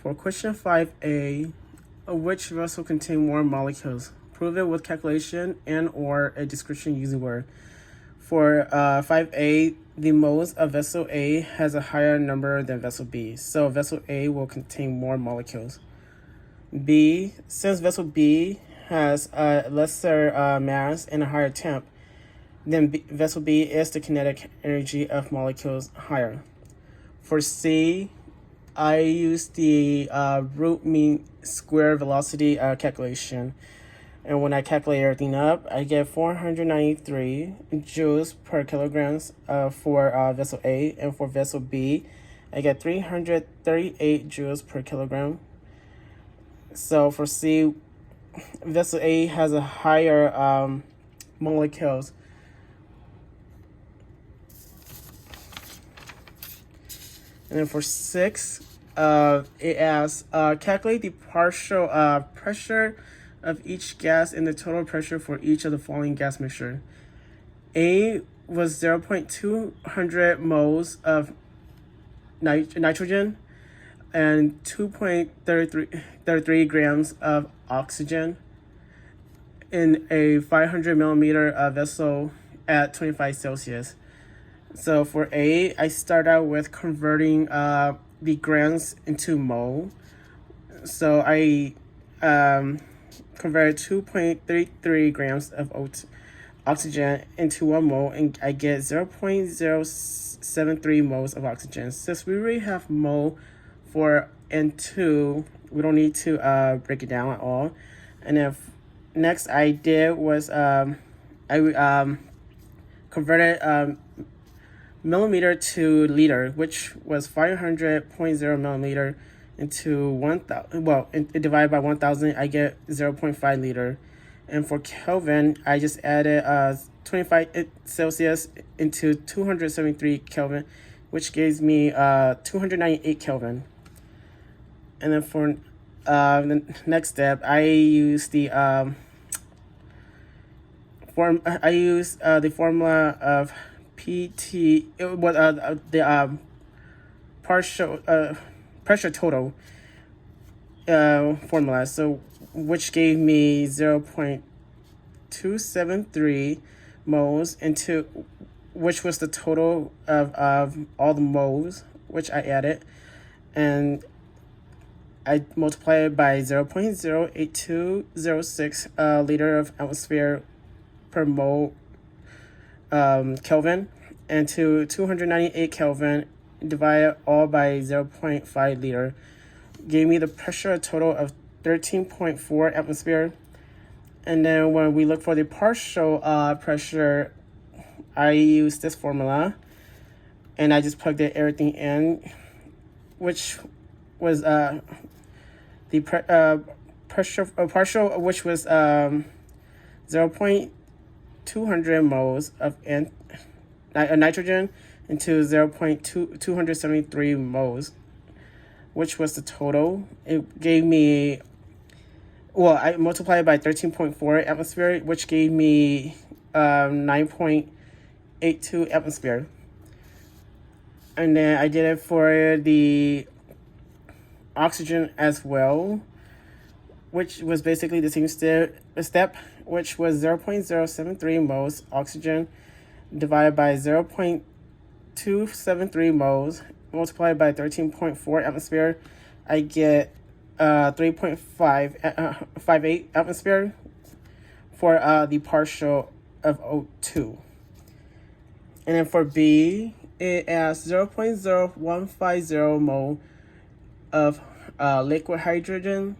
For question 5A, which vessel contains more molecules? Prove it with calculation and or a description using word. For 5A, the moles of vessel A has a higher number than vessel B, so vessel A will contain more molecules. B, since vessel B has a lesser mass and a higher temp, then vessel B is the kinetic energy of molecules higher. For C, I use the root mean square velocity calculation. And when I calculate everything up, I get 493 joules per kilograms for vessel A. And for vessel B, I get 338 joules per kilogram. So for C, vessel A has a higher molecules. And then for 6, it asks, calculate the partial pressure of each gas and the total pressure for each of the following gas mixture. A was 0.200 moles of nitrogen and 2.33 grams of oxygen in a 500 millimeter vessel at 25 Celsius. So for A, I start out with converting the grams into mole. So I converted 2.33 grams of oxygen into 1 mole, and I get 0.073 moles of oxygen. Since we already have mole for N2, we don't need to break it down at all. And then next I did was I converted millimeter to liter, which was 500.0 millimeter into 1,000. Well, divided by 1,000, I get 0.5 liter. And for Kelvin, I just added 25 Celsius into 273 Kelvin, which gives me 298 Kelvin. And then for the next step, I use the the formula of PT, the partial pressure total formula, so which gave me 0.273 moles into, which was the total of all the moles which I added, and I multiplied it by 0.08206 liter of atmosphere per mole Kelvin, and to 298 Kelvin, divided all by 0.5 liter, gave me the pressure total of 13.4 atmosphere. And then when we look for the partial pressure, I use this formula, and I just plugged everything in, which was the pressure partial, which was 0.200 moles of nitrogen into 0.273 moles, which was the total. It gave me, well, I multiplied it by 13.4 atmosphere, which gave me 9.82 atmosphere. And then I did it for the oxygen as well, which was basically the same step, which was 0.073 moles oxygen divided by 0.273 moles multiplied by 13.4 atmosphere. I get 3.58 atmosphere for the partial of O2. And then for B, it asks 0.0150 mole of liquid hydrogen,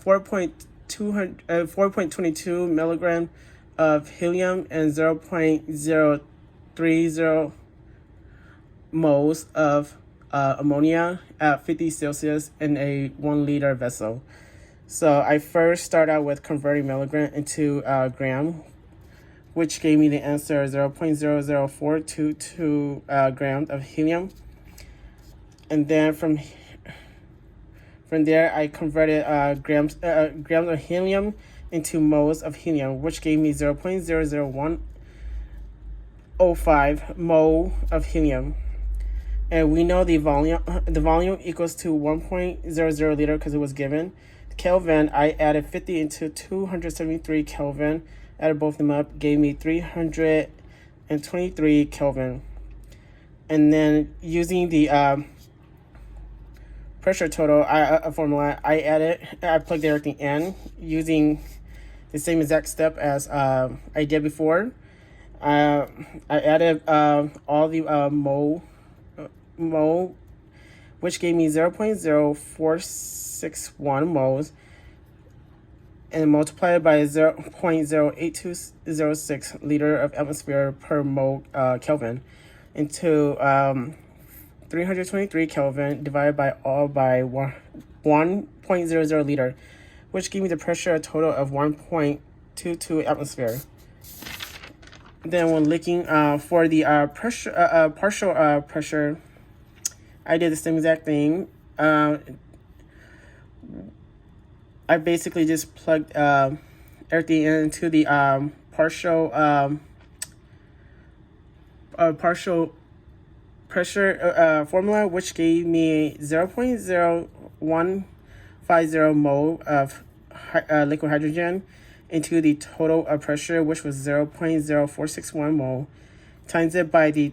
4.22 milligram of helium, and 0.030 moles of ammonia at 50 Celsius in a 1 liter vessel. So I first start out with converting milligram into gram, which gave me the answer 0.00422 grams of helium. And then from there, I converted grams of helium into moles of helium, which gave me 0.00105 mole of helium. And we know the volume equals to 1.00 liter because it was given. Kelvin, I added 50 into 273 Kelvin, added both of them up, gave me 323 Kelvin. And then using the pressure total formula, I plugged everything in using the same exact step as I did before. I added all the mole, which gave me 0.0461 moles, and multiplied by 0.08206 liter of atmosphere per mole Kelvin into 323 Kelvin divided by 1.00 liter, which gave me the pressure a total of 1.22 atmosphere. Then when looking for the partial pressure, I did the same exact thing. I basically just plugged everything into the partial pressure formula, which gave me 0.0150 mole of liquid hydrogen into the total pressure, which was 0.0461 mole, times it by the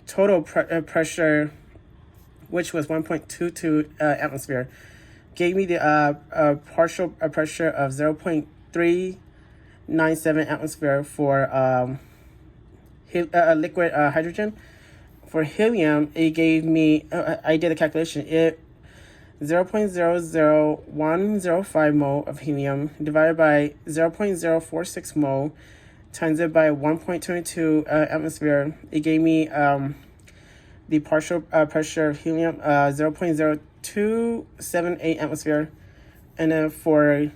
total pressure, which was 1.22 atmosphere, gave me the partial pressure of 0.397 atmosphere for liquid hydrogen. For helium, it gave me, I did a calculation, 0.00105 mole of helium divided by 0.046 mole times it by 1.22 atmosphere. It gave me the partial pressure of helium, 0.0278 atmosphere. And then for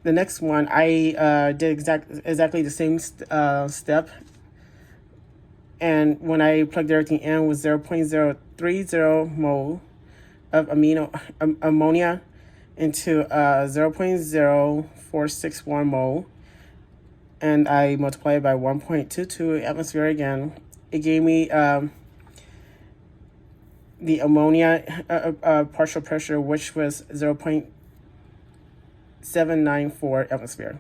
the next one, I did exactly the same step. And when I plugged everything in, it was 0.030 mole of ammonia into 0.0461 mole. And I multiplied by 1.22 atmosphere again. It gave me the ammonia partial pressure, which was 0.794 atmosphere.